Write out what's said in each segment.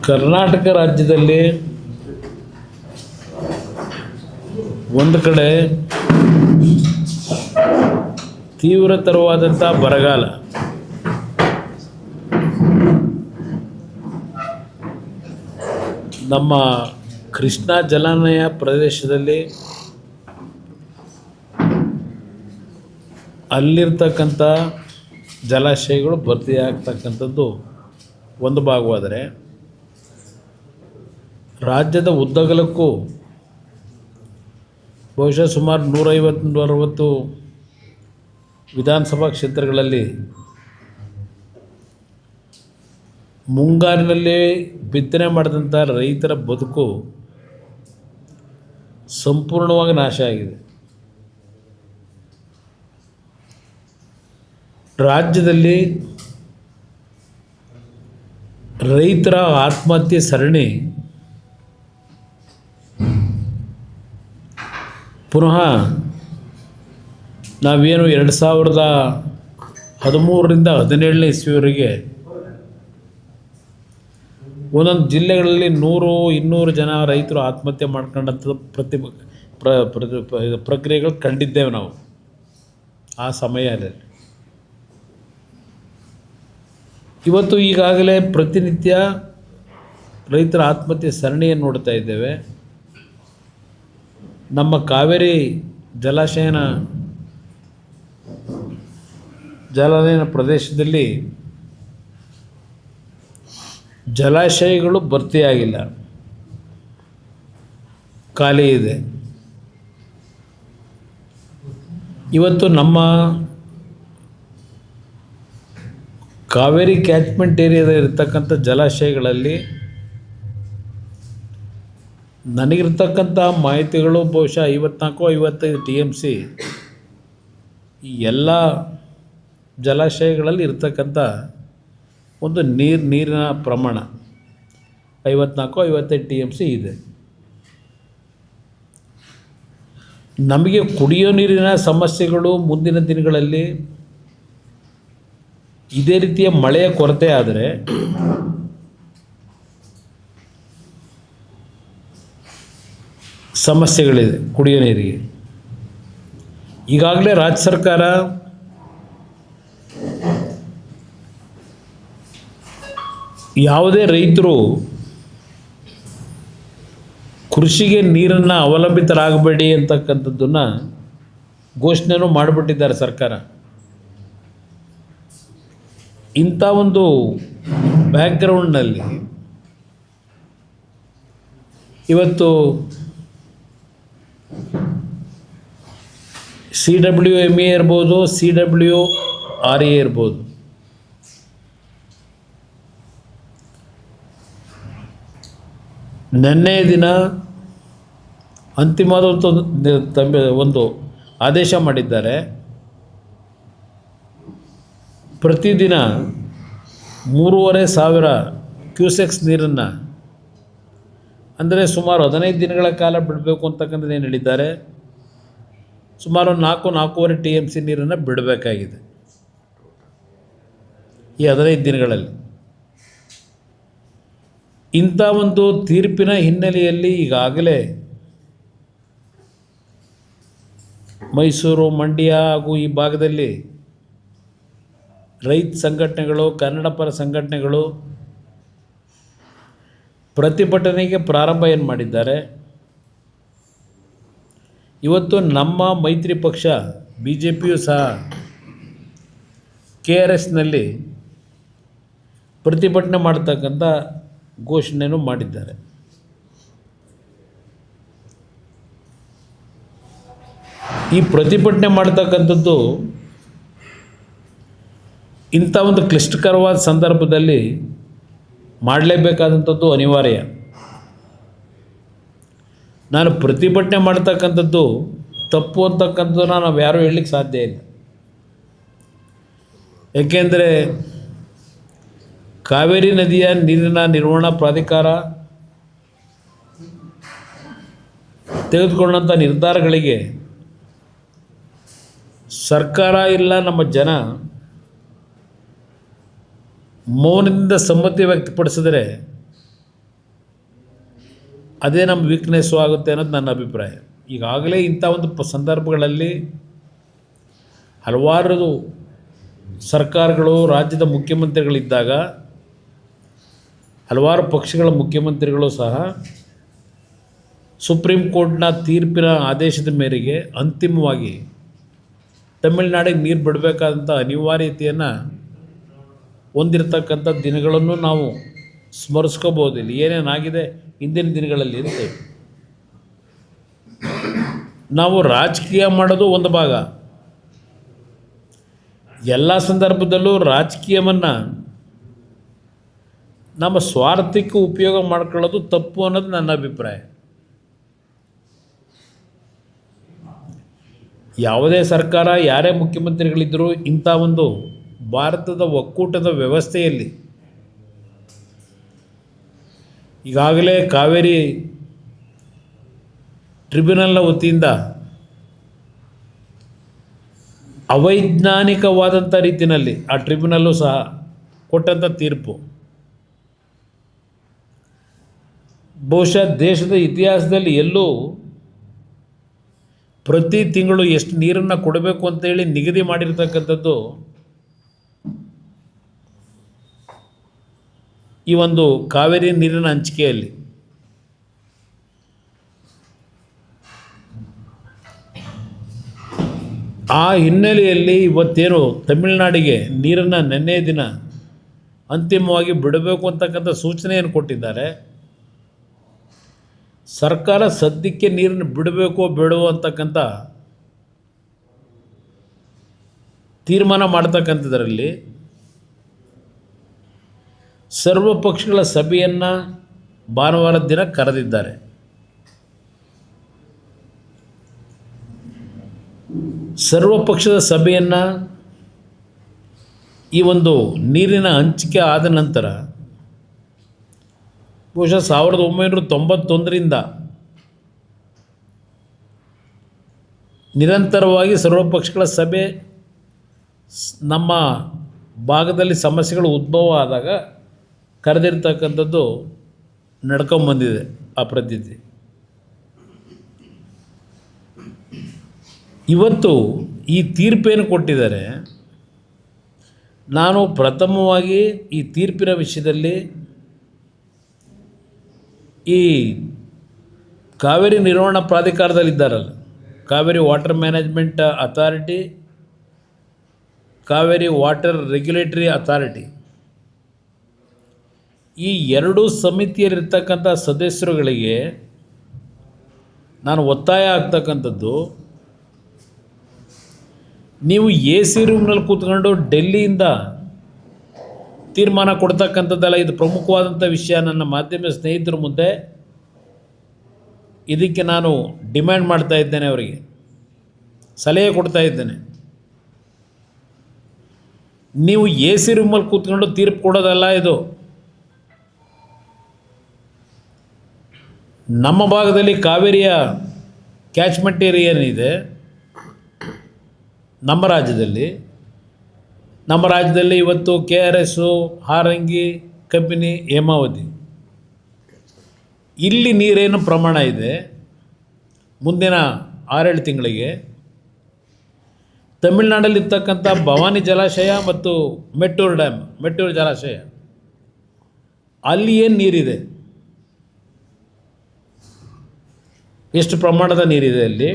ಕರ್ನಾಟಕ ರಾಜ್ಯದಲ್ಲಿ ಒಂದು ಕಡೆ ತೀವ್ರತರವಾದಂಥ ಬರಗಾಲ, ನಮ್ಮ ಕೃಷ್ಣಾ ಜಲಾನಯ ಪ್ರದೇಶದಲ್ಲಿ ಅಲ್ಲಿರ್ತಕ್ಕಂಥ ಜಲಾಶಯಗಳು ಭರ್ತಿಯಾಗ್ತಕ್ಕಂಥದ್ದು ಒಂದು ಭಾಗವಾದರೆ, ರಾಜ್ಯದ ಉದ್ದಗಲಕ್ಕೂ ಬಹುಶಃ ಸುಮಾರು 150-160 ವಿಧಾನಸಭಾ ಕ್ಷೇತ್ರಗಳಲ್ಲಿ ಮುಂಗಾರಿನಲ್ಲಿ ಬಿತ್ತನೆ ಮಾಡಿದಂಥ ರೈತರ ಬದುಕು ಸಂಪೂರ್ಣವಾಗಿ ನಾಶ ಆಗಿದೆ. ರಾಜ್ಯದಲ್ಲಿ ರೈತರ ಆತ್ಮಹತ್ಯೆ ಸರಣಿ ಪುನಃ ನಾವೇನು 2013ರಿಂದ 2017ನೇ ಇಸ್ವಿವರೆಗೆ ಒಂದೊಂದು ಜಿಲ್ಲೆಗಳಲ್ಲಿ 100-200 ಜನ ರೈತರು ಆತ್ಮಹತ್ಯೆ ಮಾಡ್ಕೊಂಡಂಥದ್ದು ಪ್ರಕ್ರಿಯೆಗಳು ಕಂಡಿದ್ದೇವೆ ನಾವು ಆ ಸಮಯದಲ್ಲಿ. ಇವತ್ತು ಈಗಾಗಲೇ ಪ್ರತಿನಿತ್ಯ ರೈತರ ಆತ್ಮಹತ್ಯೆ ಸರಣಿಯನ್ನು ನೋಡ್ತಾ ಇದ್ದೇವೆ. ನಮ್ಮ ಕಾವೇರಿ ಜಲಾನಯನ ಪ್ರದೇಶದಲ್ಲಿ ಜಲಾಶಯಗಳು ಭರ್ತಿಯಾಗಿಲ್ಲ, ಖಾಲಿ ಇದೆ. ಇವತ್ತು ನಮ್ಮ ಕಾವೇರಿ ಕ್ಯಾಚ್ಮೆಂಟ್ ಏರಿಯಾದ ಇರತಕ್ಕಂಥ ಜಲಾಶಯಗಳಲ್ಲಿ ನನಗಿರ್ತಕ್ಕಂಥ ಮಾಹಿತಿಗಳು ಬಹುಶಃ 54-55 TMC ಈ ಎಲ್ಲ ಜಲಾಶಯಗಳಲ್ಲಿ ಇರ್ತಕ್ಕಂಥ ಒಂದು ನೀರಿನ ಪ್ರಮಾಣ 54-55 TMC ಇದೆ. ನಮಗೆ ಕುಡಿಯೋ ನೀರಿನ ಸಮಸ್ಯೆಗಳು ಮುಂದಿನ ದಿನಗಳಲ್ಲಿ ಇದೇ ರೀತಿಯ ಮಳೆಯ ಕೊರತೆ ಆದರೆ ಸಮಸ್ಯೆಗಳಿದೆ ಕುಡಿಯೋ ನೀರಿಗೆ. ಈಗಾಗಲೇ ರಾಜ್ಯ ಸರ್ಕಾರ ಯಾವುದೇ ರೈತರು ಕೃಷಿಗೆ ನೀರನ್ನು ಅವಲಂಬಿತರಾಗಬೇಡಿ ಅಂತಕ್ಕಂಥದ್ದನ್ನು ಘೋಷಣೆನೂ ಮಾಡಿಬಿಟ್ಟಿದ್ದಾರೆ ಸರ್ಕಾರ. ಇಂಥ ಒಂದು ಬ್ಯಾಕ್ಗ್ರೌಂಡ್ನಲ್ಲಿ ಇವತ್ತು CWME ಇರ್ಬೋದು, CWRA ಇರ್ಬೋದು, ನಿನ್ನೆ ದಿನ ಅಂತಿಮವಾದ ಒಂದು ಆದೇಶ ಮಾಡಿದ್ದಾರೆ. ಪ್ರತಿದಿನ 3,500 ಕ್ಯೂಸೆಕ್ಸ್ ನೀರನ್ನು, ಅಂದರೆ ಸುಮಾರು 15 ದಿನಗಳ ಕಾಲ ಬಿಡಬೇಕು ಅಂತಕ್ಕಂಥದ್ದು ಏನು ಹೇಳಿದ್ದಾರೆ. ಸುಮಾರು 4-4.5 TMC ನೀರನ್ನು ಬಿಡಬೇಕಾಗಿದೆ ಈ 15 ದಿನಗಳಲ್ಲಿ. ಇಂಥ ಒಂದು ತೀರ್ಪಿನ ಹಿನ್ನೆಲೆಯಲ್ಲಿ ಈಗಾಗಲೇ ಮೈಸೂರು, ಮಂಡ್ಯ ಹಾಗೂ ಈ ಭಾಗದಲ್ಲಿ ರೈತ ಸಂಘಟನೆಗಳು, ಕನ್ನಡ ಪರ ಸಂಘಟನೆಗಳು ಪ್ರತಿಭಟನೆಗೆ ಪ್ರಾರಂಭ ಏನು ಮಾಡಿದ್ದಾರೆ. ಇವತ್ತು ನಮ್ಮ ಮೈತ್ರಿ ಪಕ್ಷ BJPಯು ಸಹ KRSನಲ್ಲಿ ಪ್ರತಿಭಟನೆ ಮಾಡ್ತಕ್ಕಂಥ ಘೋಷಣೆಯನ್ನು ಮಾಡಿದ್ದಾರೆ. ಈ ಪ್ರತಿಭಟನೆ ಮಾಡ್ತಕ್ಕಂಥದ್ದು ಇಂಥ ಒಂದು ಕ್ಲಿಷ್ಟಕರವಾದ ಸಂದರ್ಭದಲ್ಲಿ ಮಾಡಲೇಬೇಕಾದಂಥದ್ದು ಅನಿವಾರ್ಯ. ನಾನು ಪ್ರತಿಭಟನೆ ಮಾಡ್ತಕ್ಕಂಥದ್ದು ತಪ್ಪು ಅಂತಕ್ಕಂಥದ್ದನ್ನು ನಾವು ಯಾರೂ ಹೇಳಲಿಕ್ಕೆ ಸಾಧ್ಯ ಇಲ್ಲ. ಏಕೆಂದರೆ ಕಾವೇರಿ ನದಿಯ ನೀರಿನ ನಿರ್ವಹಣಾ ಪ್ರಾಧಿಕಾರ ತೆಗೆದುಕೊಂಡಂಥ ನಿರ್ಧಾರಗಳಿಗೆ ಸರ್ಕಾರ ಇಲ್ಲ ನಮ್ಮ ಜನ ಮೌನದಿಂದ ಸಮ್ಮತಿ ವ್ಯಕ್ತಪಡಿಸಿದರೆ ಅದೇ ನಮ್ಮ ವೀಕ್ನೆಸ್ಸು ಆಗುತ್ತೆ ಅನ್ನೋದು ನನ್ನ ಅಭಿಪ್ರಾಯ. ಈಗಾಗಲೇ ಇಂಥ ಒಂದು ಸಂದರ್ಭಗಳಲ್ಲಿ ಹಲವಾರು ಸರ್ಕಾರಗಳು, ರಾಜ್ಯದ ಮುಖ್ಯಮಂತ್ರಿಗಳಿದ್ದಾಗ ಹಲವಾರು ಪಕ್ಷಗಳ ಮುಖ್ಯಮಂತ್ರಿಗಳು ಸಹ ಸುಪ್ರೀಂ ಕೋರ್ಟ್ನ ತೀರ್ಪಿನ ಆದೇಶದ ಮೇರೆಗೆ ಅಂತಿಮವಾಗಿ ತಮಿಳುನಾಡಿಗೆ ನೀರು ಬಿಡಬೇಕಾದಂಥ ಅನಿವಾರ್ಯತೆಯನ್ನು ಹೊಂದಿರತಕ್ಕಂಥ ದಿನಗಳನ್ನು ನಾವು ಸ್ಮರಿಸ್ಕೋಬೋದು. ಇಲ್ಲಿ ಏನೇನಾಗಿದೆ ಹಿಂದಿನ ದಿನಗಳಲ್ಲಿ ಅಂತೇಳಿ ನಾವು ರಾಜಕೀಯ ಮಾಡೋದು ಒಂದು ಭಾಗ, ಎಲ್ಲ ಸಂದರ್ಭದಲ್ಲೂ ರಾಜಕೀಯವನ್ನು ನಮ್ಮ ಸ್ವಾರ್ಥಕ್ಕೆ ಉಪಯೋಗ ಮಾಡ್ಕೊಳ್ಳೋದು ತಪ್ಪು ಅನ್ನೋದು ನನ್ನ ಅಭಿಪ್ರಾಯ. ಯಾವುದೇ ಸರ್ಕಾರ, ಯಾರೇ ಮುಖ್ಯಮಂತ್ರಿಗಳಿದ್ದರೂ ಇಂಥ ಒಂದು ಭಾರತದ ಒಕ್ಕೂಟದ ವ್ಯವಸ್ಥೆಯಲ್ಲಿ ಈಗಾಗಲೇ ಕಾವೇರಿ ಟ್ರಿಬ್ಯುನಲ್ನ ವತಿಯಿಂದ ಅವೈಜ್ಞಾನಿಕವಾದಂಥ ರೀತಿಯಲ್ಲಿ ಆ ಟ್ರಿಬ್ಯುನಲ್ಲು ಸಹ ಕೊಟ್ಟಂಥ ತೀರ್ಪು ಬಹುಶಃ ದೇಶದ ಇತಿಹಾಸದಲ್ಲಿ ಎಲ್ಲೂ ಪ್ರತಿ ತಿಂಗಳು ಎಷ್ಟು ನೀರನ್ನು ಕೊಡಬೇಕು ಅಂತೇಳಿ ನಿಗದಿ ಮಾಡಿರ್ತಕ್ಕಂಥದ್ದು ಈ ಒಂದು ಕಾವೇರಿ ನೀರಿನ ಹಂಚಿಕೆಯಲ್ಲಿ. ಆ ಹಿನ್ನೆಲೆಯಲ್ಲಿ ಇವತ್ತೇನು ತಮಿಳುನಾಡಿಗೆ ನೀರನ್ನು ನೆನ್ನೆ ದಿನ ಅಂತಿಮವಾಗಿ ಬಿಡಬೇಕು ಅಂತಕ್ಕಂಥ ಸೂಚನೆಯನ್ನು ಕೊಟ್ಟಿದ್ದಾರೆ. ಸರ್ಕಾರ ಸದ್ಯಕ್ಕೆ ನೀರನ್ನು ಬಿಡಬೇಕೋ ಬೇಡವೋ ಅಂತಕ್ಕಂಥ ತೀರ್ಮಾನ ಮಾಡ್ತಕ್ಕಂಥದ್ರಲ್ಲಿ ಸರ್ವ ಪಕ್ಷಗಳ ಸಭೆಯನ್ನು ಭಾನುವಾರದ ದಿನ ಕರೆದಿದ್ದಾರೆ. ಸರ್ವ ಪಕ್ಷದ ಸಭೆಯನ್ನು ಈ ಒಂದು ನೀರಿನ ಹಂಚಿಕೆ ಆದ ನಂತರ ಬಹುಶಃ 1991ರಿಂದ ನಿರಂತರವಾಗಿ ಸರ್ವಪಕ್ಷಗಳ ಸಭೆ ನಮ್ಮ ಭಾಗದಲ್ಲಿ ಸಮಸ್ಯೆಗಳು ಉದ್ಭವ ಆದಾಗ ಕರೆದಿರ್ತಕ್ಕಂಥದ್ದು ನಡ್ಕೊಂಬಂದಿದೆ ಆ ಪದ್ಧತಿ. ಇವತ್ತು ಈ ತೀರ್ಪೇನು ಕೊಟ್ಟಿದ್ದಾರೆ, ನಾನು ಪ್ರಥಮವಾಗಿ ಈ ತೀರ್ಪಿನ ವಿಷಯದಲ್ಲಿ ಈ ಕಾವೇರಿ ನಿರ್ವಹಣಾ ಪ್ರಾಧಿಕಾರದಲ್ಲಿದ್ದಾರಲ್ಲ, Kaveri water management authority, Kaveri water regulatory authority, ಈ ಎರಡೂ ಸಮಿತಿಯಲ್ಲಿರ್ತಕ್ಕಂಥ ಸದಸ್ಯರುಗಳಿಗೆ ನಾನು ಒತ್ತಾಯ ಆಗ್ತಕ್ಕಂಥದ್ದು, ನೀವು ಎ ಸಿ ರೂಮ್ನಲ್ಲಿ ಕೂತ್ಕೊಂಡು ಡೆಲ್ಲಿಯಿಂದ ತೀರ್ಮಾನ ಕೊಡ್ತಕ್ಕಂಥದ್ದಲ್ಲ. ಇದು ಪ್ರಮುಖವಾದಂಥ ವಿಷಯ. ನನ್ನ ಮಾಧ್ಯಮ ಸ್ನೇಹಿತರ ಮುಂದೆ ಇದಕ್ಕೆ ನಾನು ಡಿಮ್ಯಾಂಡ್ ಮಾಡ್ತಾ ಇದ್ದೇನೆ, ಅವರಿಗೆ ಸಲಹೆ ಕೊಡ್ತಾ ಇದ್ದೇನೆ. ನೀವು ಎ ಸಿ ರೂಮಲ್ಲಿ ಕೂತ್ಕೊಂಡು ತೀರ್ಪು ಕೊಡೋದಲ್ಲ ಇದು. ನಮ್ಮ ಭಾಗದಲ್ಲಿ ಕಾವೇರಿಯ ಕ್ಯಾಚ್ಮೆಂಟ್ ಏರಿಯಾ ಏನಿದೆ ನಮ್ಮ ರಾಜ್ಯದಲ್ಲಿ ಇವತ್ತು KRS, ಹಾರಂಗಿ, ಕಬಿನಿ, ಹೇಮಾವತಿ, ಇಲ್ಲಿ ನೀರೇನು ಪ್ರಮಾಣ ಇದೆ ಮುಂದಿನ 6-7 ತಿಂಗಳಿಗೆ ತಮಿಳುನಾಡಲ್ಲಿರ್ತಕ್ಕಂಥ ಭವಾನಿ ಜಲಾಶಯ ಮತ್ತು ಮೆಟ್ಟೂರು ಜಲಾಶಯ ಅಲ್ಲಿ ಏನು ನೀರಿದೆ, ಎಷ್ಟು ಪ್ರಮಾಣದ ನೀರಿದೆ ಅಲ್ಲಿ,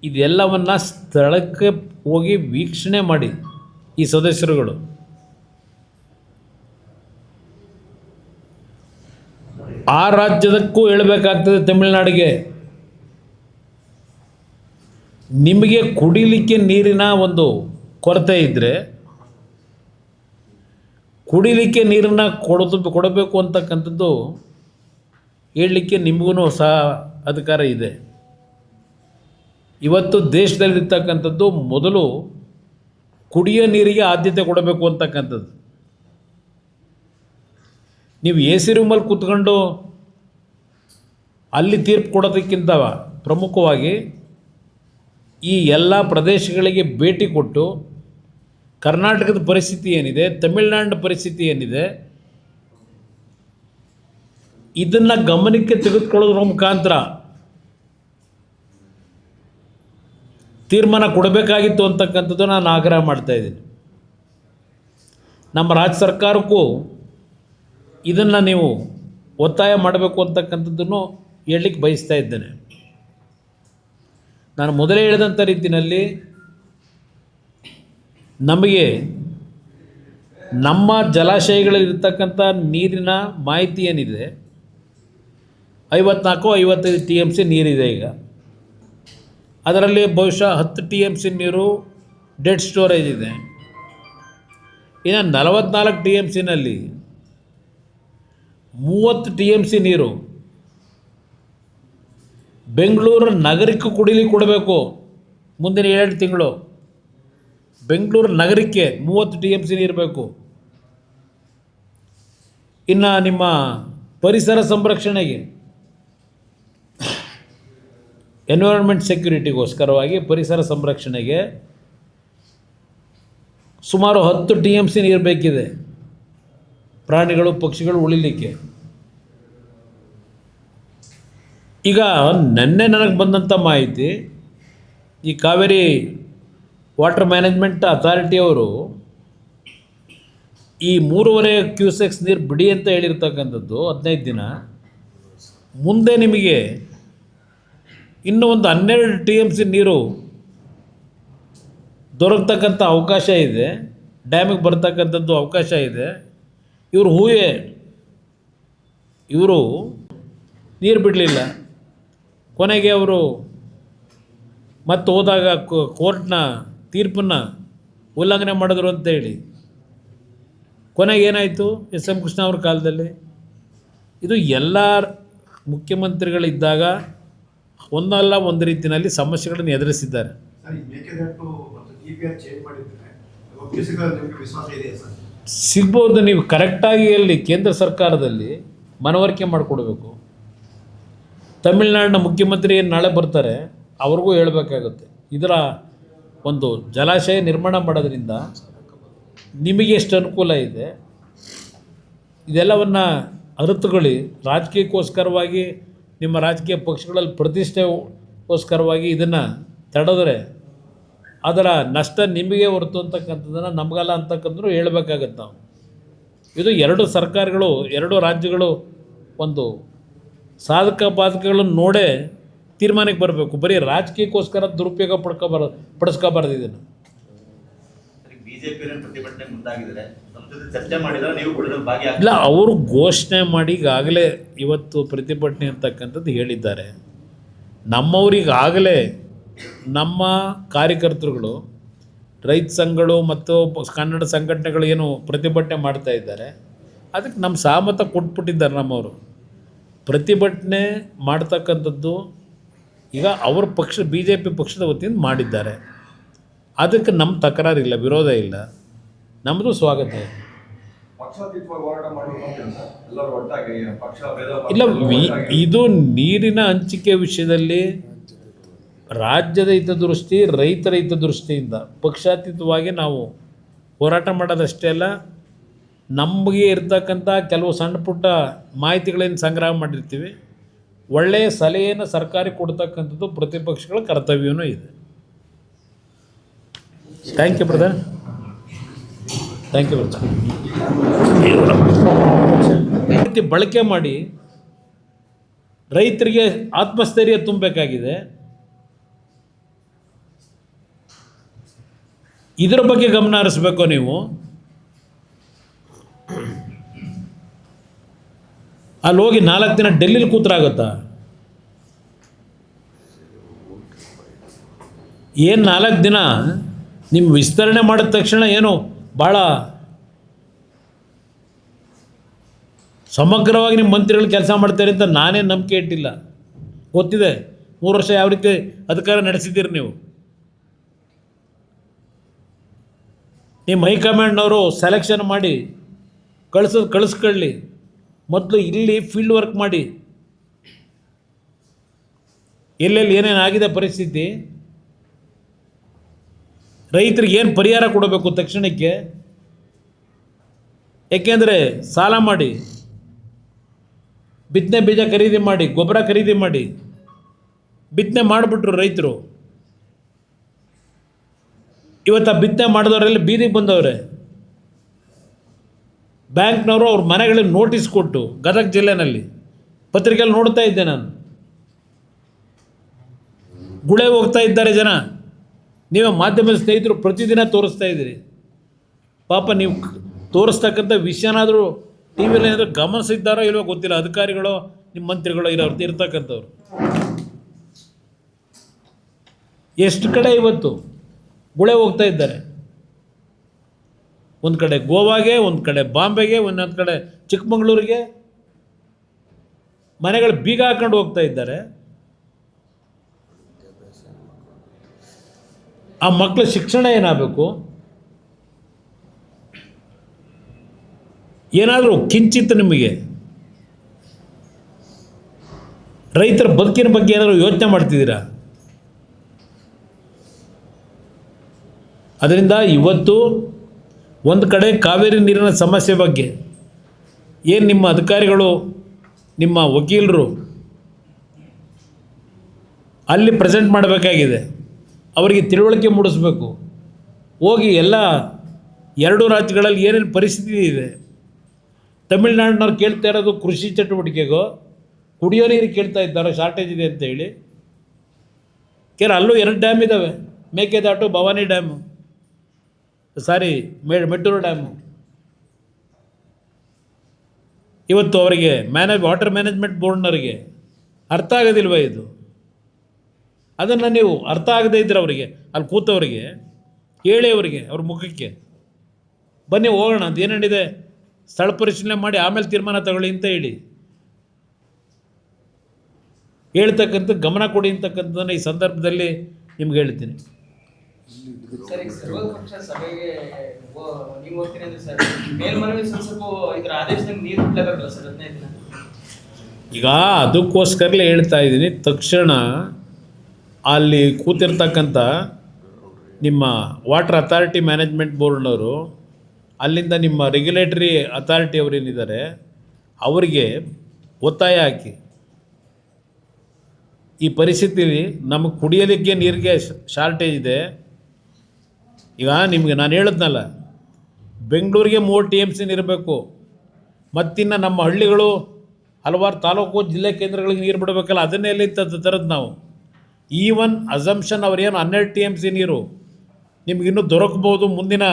ಇದೆಲ್ಲವನ್ನು ಸ್ಥಳಕ್ಕೆ ಹೋಗಿ ವೀಕ್ಷಣೆ ಮಾಡಿ ಈ ಸದಸ್ಯರುಗಳು. ಆ ರಾಜ್ಯದಕ್ಕೂ ಹೇಳಬೇಕಾಗ್ತದೆ ತಮಿಳುನಾಡಿಗೆ, ನಿಮಗೆ ಕುಡಿಲಿಕ್ಕೆ ನೀರಿನ ಒಂದು ಕೊರತೆ ಇದ್ದರೆ ಕುಡಿಲಿಕ್ಕೆ ನೀರನ್ನು ಕೊಡಬೇಕು ಅಂತಕ್ಕಂಥದ್ದು ಹೇಳಲಿಕ್ಕೆ ನಿಮಗೂ ಸಹ ಅಧಿಕಾರ ಇದೆ. ಇವತ್ತು ದೇಶದಲ್ಲಿರ್ತಕ್ಕಂಥದ್ದು ಮೊದಲು ಕುಡಿಯೋ ನೀರಿಗೆ ಆದ್ಯತೆ ಕೊಡಬೇಕು ಅಂತಕ್ಕಂಥದ್ದು. ನೀವು ಎ ಸಿ ರೂಮಲ್ಲಿ ಕೂತ್ಕೊಂಡು ಅಲ್ಲಿ ತೀರ್ಪು ಕೊಡೋದಕ್ಕಿಂತ ಪ್ರಮುಖವಾಗಿ ಈ ಎಲ್ಲ ಪ್ರದೇಶಗಳಿಗೆ ಭೇಟಿ ಕೊಟ್ಟು ಕರ್ನಾಟಕದ ಪರಿಸ್ಥಿತಿ ಏನಿದೆ, ತಮಿಳುನಾಡಿನ ಪರಿಸ್ಥಿತಿ ಏನಿದೆ, ಇದನ್ನು ಗಮನಕ್ಕೆ ತೆಗೆದುಕೊಳ್ಳೋದ್ರ ಮುಖಾಂತರ ತೀರ್ಮಾನ ಕೊಡಬೇಕಾಗಿತ್ತು ಅಂತಕ್ಕಂಥದ್ದು ನಾನು ಆಗ್ರಹ ಮಾಡ್ತಾಯಿದ್ದೀನಿ. ನಮ್ಮ ರಾಜ್ಯ ಸರ್ಕಾರಕ್ಕೂ ಇದನ್ನು ನೀವು ಒತ್ತಾಯ ಮಾಡಬೇಕು ಅಂತಕ್ಕಂಥದ್ದನ್ನು ಹೇಳಲಿಕ್ಕೆ ಬಯಸ್ತಾ ಇದ್ದೇನೆ. ನಾನು ಮೊದಲೇ ಹೇಳಿದಂಥ ರೀತಿಯಲ್ಲಿ ನಮಗೆ ನಮ್ಮ ಜಲಾಶಯಗಳಲ್ಲಿರ್ತಕ್ಕಂಥ ನೀರಿನ ಮಾಹಿತಿ ಏನಿದೆ, 54-55 TMC ನೀರಿದೆ ಈಗ. ಅದರಲ್ಲಿ ಬಹುಶಃ 10 TMC ನೀರು ಡೆಡ್ ಸ್ಟೋರೇಜ್ ಇದೆ. ಇನ್ನು 44 TMCನಲ್ಲಿ 30 TMC ನೀರು ಬೆಂಗಳೂರು ನಗರಕ್ಕೆ ಕುಡಿಲಿಕ್ಕೆ ಕೊಡಬೇಕು. ಮುಂದಿನ 7 ತಿಂಗಳು ಬೆಂಗಳೂರು ನಗರಕ್ಕೆ 30 TMC ನೀರು ಬೇಕು. ಇನ್ನು ನಿಮ್ಮ ಪರಿಸರ ಸಂರಕ್ಷಣೆಗೆ, ಎನ್ವಿರಾನ್ಮೆಂಟ್ ಸೆಕ್ಯೂರಿಟಿಗೋಸ್ಕರವಾಗಿ ಪರಿಸರ ಸಂರಕ್ಷಣೆಗೆ ಸುಮಾರು 10 TMC ನೀರು ಬೇಕಿದೆ, ಪ್ರಾಣಿಗಳು ಪಕ್ಷಿಗಳು ಉಳಿಲಿಕ್ಕೆ. ಈಗ ನೆನ್ನೆ ನನಗೆ ಬಂದಂಥ ಮಾಹಿತಿ, ಈ ಕಾವೇರಿ ವಾಟರ್ ಮ್ಯಾನೇಜ್ಮೆಂಟ್ ಅಥಾರಿಟಿಯವರು ಈ 3.5 ಕ್ಯೂಸೆಕ್ಸ್ ನೀರು ಬಿಡಿ ಅಂತ ಹೇಳಿರ್ತಕ್ಕಂಥದ್ದು 15 ದಿನ. ಮುಂದೆ ನಿಮಗೆ ಇನ್ನೂ ಒಂದು 12 TMC ನೀರು ದೊರಕತಕ್ಕಂಥ ಅವಕಾಶ ಇದೆ, ಡ್ಯಾಮಿಗೆ ಬರ್ತಕ್ಕಂಥದ್ದು ಅವಕಾಶ ಇದೆ. ಇವರು ನೀರು ಬಿಡಲಿಲ್ಲ. ಕೊನೆಗೆ ಅವರು ಮತ್ತೆ ಹೋದಾಗ ಕೋರ್ಟ್ನ ತೀರ್ಪನ್ನು ಉಲ್ಲಂಘನೆ ಮಾಡಿದ್ರು ಅಂತೇಳಿ ಕೊನೆಗೆ ಏನಾಯಿತು ಎಸ್ ಎಂ ಕೃಷ್ಣ ಅವ್ರ ಕಾಲದಲ್ಲಿ. ಇದು ಎಲ್ಲ ಮುಖ್ಯಮಂತ್ರಿಗಳಿದ್ದಾಗ ಒಂದಲ್ಲ ಒಂದು ರೀತಿಯಲ್ಲಿ ಸಮಸ್ಯೆಗಳನ್ನು ಎದುರಿಸಿದ್ದಾರೆ. ಸಿಗ್ಬೋದು, ನೀವು ಕರೆಕ್ಟಾಗಿ ಅಲ್ಲಿ ಕೇಂದ್ರ ಸರ್ಕಾರದಲ್ಲಿ ಮನವರಿಕೆ ಮಾಡಿಕೊಡ್ಬೇಕು. ತಮಿಳುನಾಡಿನ ಮುಖ್ಯಮಂತ್ರಿ ಏನು ನಾಳೆ ಬರ್ತಾರೆ ಅವ್ರಿಗೂ ಹೇಳಬೇಕಾಗುತ್ತೆ, ಇದರ ಒಂದು ಜಲಾಶಯ ನಿರ್ಮಾಣ ಮಾಡೋದ್ರಿಂದ ನಿಮಗೆ ಎಷ್ಟು ಅನುಕೂಲ ಇದೆ, ಇದೆಲ್ಲವನ್ನು ಅರಿತುಕೊಳ್ಳಿ. ರಾಜಕೀಯಕ್ಕೋಸ್ಕರವಾಗಿ ನಿಮ್ಮ ರಾಜಕೀಯ ಪಕ್ಷಗಳಲ್ಲಿ ಪ್ರತಿಷ್ಠೆಗೋಸ್ಕರವಾಗಿ ಇದನ್ನು ತಡೆದ್ರೆ ಅದರ ನಷ್ಟ ನಿಮಗೆ ಹೊರತು ಅಂತಕ್ಕಂಥದ್ದನ್ನು ನಮಗಲ್ಲ ಅಂತಕ್ಕಂಥದ್ದು ಹೇಳಬೇಕಾಗತ್ತೆ ನಾವು. ಇದು 2 ಸರ್ಕಾರಗಳು, 2 ರಾಜ್ಯಗಳು ಒಂದು ಸಾಧಕ ಬಾಧಕಗಳನ್ನು ನೋಡೇ ತೀರ್ಮಾನಕ್ಕೆ ಬರಬೇಕು. ಬರೀ ರಾಜಕೀಯಕ್ಕೋಸ್ಕರ ದುರುಪಯೋಗ ಪಡಿಸ್ಕೋಬಾರ್ದು ಇದನ್ನು. ಇಲ್ಲ, ಅವರು ಘೋಷಣೆ ಮಾಡಿ ಈಗಾಗಲೇ ಇವತ್ತು ಪ್ರತಿಭಟನೆ ಅಂತಕ್ಕಂಥದ್ದು ಹೇಳಿದ್ದಾರೆ. ನಮ್ಮವರಿಗಾಗಲೇ ನಮ್ಮ ಕಾರ್ಯಕರ್ತರುಗಳು, ರೈತ ಸಂಘಗಳು ಮತ್ತು ಕನ್ನಡ ಸಂಘಟನೆಗಳು ಏನು ಪ್ರತಿಭಟನೆ ಮಾಡ್ತಾ ಇದ್ದಾರೆ, ಅದಕ್ಕೆ ನಮ್ಮ ಸಹಮತ ಕೊಟ್ಬಿಟ್ಟಿದ್ದಾರೆ. ನಮ್ಮವರು ಪ್ರತಿಭಟನೆ ಮಾಡ್ತಕ್ಕಂಥದ್ದು ಈಗ ಅವ್ರ ಪಕ್ಷ BJP ಪಕ್ಷದ ವತಿಯಿಂದ ಮಾಡಿದ್ದಾರೆ. ಅದಕ್ಕೆ ನಮ್ಮ ತಕರಾರಿಲ್ಲ, ವಿರೋಧ ಇಲ್ಲ, ನಮ್ಮದು ಸ್ವಾಗತ ಇದೆ. ಇಲ್ಲ, ಇದು ನೀರಿನ ಹಂಚಿಕೆ ವಿಷಯದಲ್ಲಿ ರಾಜ್ಯದ ಹಿತದೃಷ್ಟಿ, ರೈತರ ಹಿತದೃಷ್ಟಿಯಿಂದ ಪಕ್ಷಾತೀತವಾಗಿ ನಾವು ಹೋರಾಟ ಮಾಡೋದಷ್ಟೇ ಅಲ್ಲ, ನಮಗೆ ಇರ್ತಕ್ಕಂಥ ಕೆಲವು ಸಣ್ಣ ಪುಟ್ಟ ಮಾಹಿತಿಗಳೇನು ಸಂಗ್ರಹ ಮಾಡಿರ್ತೀವಿ, ಒಳ್ಳೆಯ ಸಲಹೆಯನ್ನು ಸರ್ಕಾರಕ್ಕೆ ಕೊಡ್ತಕ್ಕಂಥದ್ದು ಪ್ರತಿಪಕ್ಷಗಳ ಕರ್ತವ್ಯವೂ ಇದೆ. Thank you brother, thank you brother. ಬಳಕೆ ಮಾಡಿ ರೈತರಿಗೆ ಆತ್ಮಸ್ಥೈರ್ಯ ತುಂಬಬೇಕಾಗಿದೆ. ಇದರ ಬಗ್ಗೆ ಗಮನ ಹರಿಸ್ಬೇಕು ನೀವು. ಅಲ್ಲಿ ಹೋಗಿ 4 ದಿನ ಡೆಲ್ಲಿಲಿ ಕೂತ್ರಾಗುತ್ತಾ? ಏನು 4 ದಿನ ನಿಮ್ಮ ವಿಸ್ತರಣೆ ಮಾಡಿದ ತಕ್ಷಣ ಏನು ಭಾಳ ಸಮಗ್ರವಾಗಿ ನಿಮ್ಮ ಮಂತ್ರಿಗಳು ಕೆಲಸ ಮಾಡ್ತಾರೆ ಅಂತ ನಾನೇ ನಂಬಿಕೆ ಇಟ್ಟಿಲ್ಲ. ಗೊತ್ತಿದೆ 3 ವರ್ಷ ಯಾವ ರೀತಿ ಅಧಿಕಾರ ನಡೆಸಿದ್ದೀರಿ ನೀವು. ನಿಮ್ಮ ಹೈಕಮಾಂಡ್ನವರು ಸೆಲೆಕ್ಷನ್ ಮಾಡಿ ಕಳಿಸ್ಕೊಳ್ಳಿ. ಮೊದಲು ಇಲ್ಲಿ ಫೀಲ್ಡ್ ವರ್ಕ್ ಮಾಡಿ, ಎಲ್ಲೆಲ್ಲಿ ಏನೇನು ಆಗಿದೆ ಪರಿಸ್ಥಿತಿ, ರೈತರಿಗೆ ಏನು ಪರಿಹಾರ ಕೊಡಬೇಕು ತಕ್ಷಣಕ್ಕೆ. ಏಕೆಂದರೆ ಸಾಲ ಮಾಡಿ ಬಿತ್ತನೆ ಬೀಜ ಖರೀದಿ ಮಾಡಿ, ಗೊಬ್ಬರ ಖರೀದಿ ಮಾಡಿ, ಬಿತ್ತನೆ ಮಾಡಿಬಿಟ್ರು ರೈತರು. ಇವತ್ತು ಆ ಬಿತ್ತನೆ ಮಾಡಿದವರೆಲ್ಲ ಬೀದಿಗೆ ಬಂದವ್ರೆ. ಬ್ಯಾಂಕ್ನವರು ಅವ್ರ ಮನೆಗಳಿಗೆ ನೋಟಿಸ್ ಕೊಟ್ಟು, ಗದಗ ಜಿಲ್ಲೆನಲ್ಲಿ ಪತ್ರಿಕೆಯಲ್ಲಿ ನೋಡ್ತಾ ಇದ್ದೆ ನಾನು, ಗುಳೆ ಹೋಗ್ತಾ ಇದ್ದಾರೆ ಜನ. ನೀವೇ ಮಾಧ್ಯಮದ ಸ್ನೇಹಿತರು ಪ್ರತಿದಿನ ತೋರಿಸ್ತಾ ಇದ್ದೀರಿ. ಪಾಪ ನೀವು ತೋರಿಸ್ತಕ್ಕಂಥ ವಿಷಯನಾದರೂ ಟಿ ವಿಯಲ್ಲಿ ಏನಾದರೂ ಗಮನಿಸಿದ್ದಾರೋ ಇಲ್ವೋ ಗೊತ್ತಿಲ್ಲ, ಅಧಿಕಾರಿಗಳು ನಿಮ್ಮ ಮಂತ್ರಿಗಳು ಇರ್ತಕ್ಕಂಥವ್ರು. ಎಷ್ಟು ಕಡೆ ಇವತ್ತು ಗುಳೆ ಹೋಗ್ತಾ ಇದ್ದಾರೆ. ಒಂದು ಕಡೆ ಗೋವಾಗೆ, ಒಂದು ಕಡೆ ಬಾಂಬೆಗೆ, ಒಂದೊಂದು ಕಡೆ ಚಿಕ್ಕಮಗಳೂರಿಗೆ ಮನೆಗಳು ಬೀಗ ಹಾಕೊಂಡು ಹೋಗ್ತಾ ಇದ್ದಾರೆ. ಆ ಮಕ್ಕಳ ಶಿಕ್ಷಣ ಏನಾಗಬೇಕು? ಏನಾದರೂ ಕಿಂಚಿತ್ ನಿಮಗೆ ರೈತರ ಬದುಕಿನ ಬಗ್ಗೆ ಏನಾದರೂ ಯೋಚನೆ ಮಾಡ್ತಿದ್ದೀರಾ? ಅದರಿಂದ ಇವತ್ತು ಒಂದು ಕಡೆ ಕಾವೇರಿ ನೀರಿನ ಸಮಸ್ಯೆ ಬಗ್ಗೆ ಏನು ನಿಮ್ಮ ಅಧಿಕಾರಿಗಳು, ನಿಮ್ಮ ವಕೀಲರು ಅಲ್ಲಿ ಪ್ರೆಸೆಂಟ್ ಮಾಡಬೇಕಾಗಿದೆ. ಅವರಿಗೆ ತಿಳುವಳಿಕೆ ಮೂಡಿಸಬೇಕು. ಹೋಗಿ ಎಲ್ಲ 2 ರಾಜ್ಯಗಳಲ್ಲಿ ಏನೇನು ಪರಿಸ್ಥಿತಿ ಇದೆ. ತಮಿಳ್ನಾಡಿನವ್ರು ಕೇಳ್ತಾ ಇರೋದು ಕೃಷಿ ಚಟುವಟಿಕೆಗೋ ಕುಡಿಯೋ ನೀರಿಗೆ ಕೇಳ್ತಾ ಇದ್ದಾರೆ, ಶಾರ್ಟೇಜ್ ಇದೆ ಅಂತೇಳಿ. ಅಲ್ಲೂ 2 ಡ್ಯಾಮ್ ಇದ್ದಾವೆ, ಮೇಕೆದಾಟು, ಭವಾನಿ ಡ್ಯಾಮು, ಮೆಟ್ಟೂರು ಡ್ಯಾಮು. ಇವತ್ತು ಅವರಿಗೆ ವಾಟರ್ ಮ್ಯಾನೇಜ್ಮೆಂಟ್ ಬೋರ್ಡ್ನವರಿಗೆ ಅರ್ಥ ಆಗೋದಿಲ್ವ ಇದು? ಅದನ್ನು ನೀವು ಅರ್ಥ ಆಗದೇ ಇದ್ದರೆ ಅವರಿಗೆ, ಅಲ್ಲಿ ಕೂತವರಿಗೆ ಹೇಳಿ, ಅವರಿಗೆ ಅವ್ರ ಮುಖಕ್ಕೆ ಬನ್ನಿ ಹೋಗೋಣ ಅಂತ, ಏನೇನಿದೆ ಸ್ಥಳ ಪರಿಶೀಲನೆ ಮಾಡಿ ಆಮೇಲೆ ತೀರ್ಮಾನ ತಗೊಳ್ಳಿ ಅಂತ ಹೇಳ್ತಕ್ಕಂಥ ಗಮನ ಕೊಡಿ ಅಂತಕ್ಕಂಥದ್ದನ್ನು ಈ ಸಂದರ್ಭದಲ್ಲಿ ನಿಮ್ಗೆ ಹೇಳ್ತೀನಿ. ಸರ್, ಈಗ ಸರ್ವಪಕ್ಷ ಸಭೆಗೆ ನೀವು ಹೋಗ್ತೀನಿ ಅಂದ್ರೆ ಸರ್, ಮೇಲ್ಮನವಿ ಸಲ್ಲಿಸಕ್ಕೂ ಇದರ ಆದೇಶದಂಗೆ ನೀರು ಬಿಡಬೇಕಲ್ಲ ಸರ್ 15 ದಿನ? ಈಗ ಅದಕ್ಕೋಸ್ಕರಲೇ ಹೇಳ್ತಾ ಇದ್ದೀನಿ, ತಕ್ಷಣ ಅಲ್ಲಿ ಕೂತಿರ್ತಕ್ಕಂಥ ನಿಮ್ಮ ವಾಟರ್ ಅಥಾರಿಟಿ ಮ್ಯಾನೇಜ್ಮೆಂಟ್ ಬೋರ್ಡ್ನವರು, ಅಲ್ಲಿಂದ ನಿಮ್ಮ ರೆಗ್ಯುಲೇಟರಿ ಅಥಾರಿಟಿ ಅವರೇನಿದ್ದಾರೆ ಅವರಿಗೆ ಒತ್ತಾಯ ಹಾಕಿ, ಈ ಪರಿಸ್ಥಿತಿಲಿ ನಮಗೆ ಕುಡಿಯೋದಕ್ಕೆ ನೀರಿಗೆ ಶಾರ್ಟೇಜ್ ಇದೆ. ಈಗ ನಿಮಗೆ ನಾನು ಹೇಳಿದ್ನಲ್ಲ, ಬೆಂಗಳೂರಿಗೆ 3 TMC ನೀರಬೇಕು, ಮತ್ತಿನ್ನು ನಮ್ಮ ಹಳ್ಳಿಗಳು ಹಲವಾರು ತಾಲೂಕು ಜಿಲ್ಲೆ ಕೇಂದ್ರಗಳಿಗೆ ನೀರು ಬಿಡಬೇಕಲ್ಲ, ಅದನ್ನೇ ಎಲ್ಲಿ ತರದ್ದು ನಾವು. ಈವನ್ ಅಸಂಪ್ಷನ್ ಅವರೇನು 12 TMC ನೀರು ನಿಮಗಿನ್ನೂ ದೊರಕಬೋದು ಮುಂದಿನ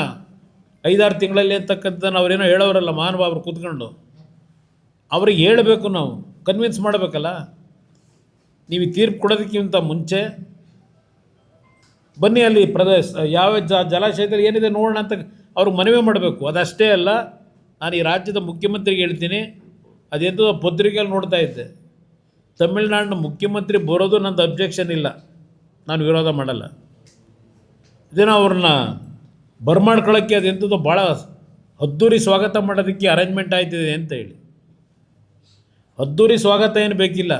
5-6 ತಿಂಗಳಲ್ಲಿ ಅಂತಕ್ಕಂಥದ್ದನ್ನು ಅವರೇನೋ ಹೇಳೋರಲ್ಲ ಮಹಾನುಭಾವರು ಕೂತ್ಕೊಂಡು. ಅವ್ರಿಗೆ ಹೇಳಬೇಕು, ನಾವು ಕನ್ವಿನ್ಸ್ ಮಾಡಬೇಕಲ್ಲ. ನೀವು ಈ ತೀರ್ಪು ಕೊಡೋದಕ್ಕಿಂತ ಮುಂಚೆ ಬನ್ನಿ, ಅಲ್ಲಿ ಯಾವ ಜಲಾಶಯದಲ್ಲಿ ಏನಿದೆ ನೋಡೋಣ ಅಂತ ಅವ್ರಿಗೆ ಮನವಿ ಮಾಡಬೇಕು. ಅದಷ್ಟೇ ಅಲ್ಲ, ನಾನು ಈ ರಾಜ್ಯದ ಮುಖ್ಯಮಂತ್ರಿಗೆ ಹೇಳ್ತೀನಿ, ಅದೆಂತೋ ಪತ್ರಿಕೆಯಲ್ಲಿ ನೋಡ್ತಾ ಇದ್ದೆ, ತಮಿಳ್ನಾಡಿನ ಮುಖ್ಯಮಂತ್ರಿ ಬರೋದು ನಂದು ಅಬ್ಜೆಕ್ಷನ್ ಇಲ್ಲ, ನಾನು ವಿರೋಧ ಮಾಡಲ್ಲ. ಇದೇನೋ ಅವ್ರನ್ನ ಬರ್ಮಾಡ್ಕೊಳ್ಳೋಕ್ಕೆ ಅದೆಂಥದ್ದು ಭಾಳ ಅದ್ದೂರಿ ಸ್ವಾಗತ ಮಾಡೋದಕ್ಕೆ ಅರೇಂಜ್ಮೆಂಟ್ ಆಯ್ತಿದೆ ಅಂತ ಹೇಳಿ. ಅದ್ದೂರಿ ಸ್ವಾಗತ ಏನು ಬೇಕಿಲ್ಲ,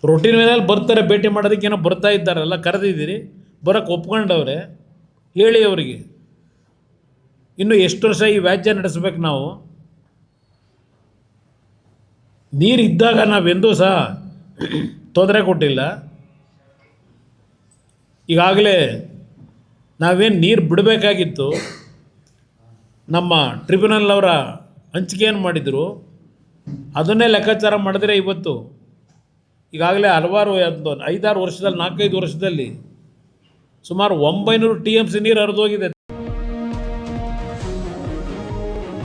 ರೊಟೀನ್ ವೇನಲ್ಲಿ ಬರ್ತಾರೆ, ಭೇಟಿ ಮಾಡೋದಕ್ಕೆ ಏನೋ ಬರ್ತಾ ಇದ್ದಾರಲ್ಲ, ಕರೆದಿದ್ದೀರಿ, ಬರೋಕ್ಕೆ ಒಪ್ಕೊಂಡವ್ರೆ, ಹೇಳಿ ಅವರಿಗೆ. ಇನ್ನು ಎಷ್ಟು ವರ್ಷ ಈ ವ್ಯಾಜ್ಯ ನಡೆಸ್ಬೇಕು ನಾವು? ನೀರು ಇದ್ದಾಗ ನಾವೆಂದೂ ಸಹ ತೊಂದರೆ ಕೊಟ್ಟಿಲ್ಲ. ಈಗಾಗಲೇ ನಾವೇನು ನೀರು ಬಿಡಬೇಕಾಗಿತ್ತು, ನಮ್ಮ ಟ್ರಿಬ್ಯುನಲ್ ಅವರ ಹಂಚಿಕೆಯನ್ನು ಮಾಡಿದರು, ಅದನ್ನೇ ಲೆಕ್ಕಾಚಾರ ಮಾಡಿದ್ರೆ ಇವತ್ತು ಈಗಾಗಲೇ ಹಲವಾರು 5-6 ವರ್ಷದಲ್ಲಿ 4-5 ವರ್ಷದಲ್ಲಿ ಸುಮಾರು 900 TMC ನೀರು ಹರಿದೋಗಿದೆ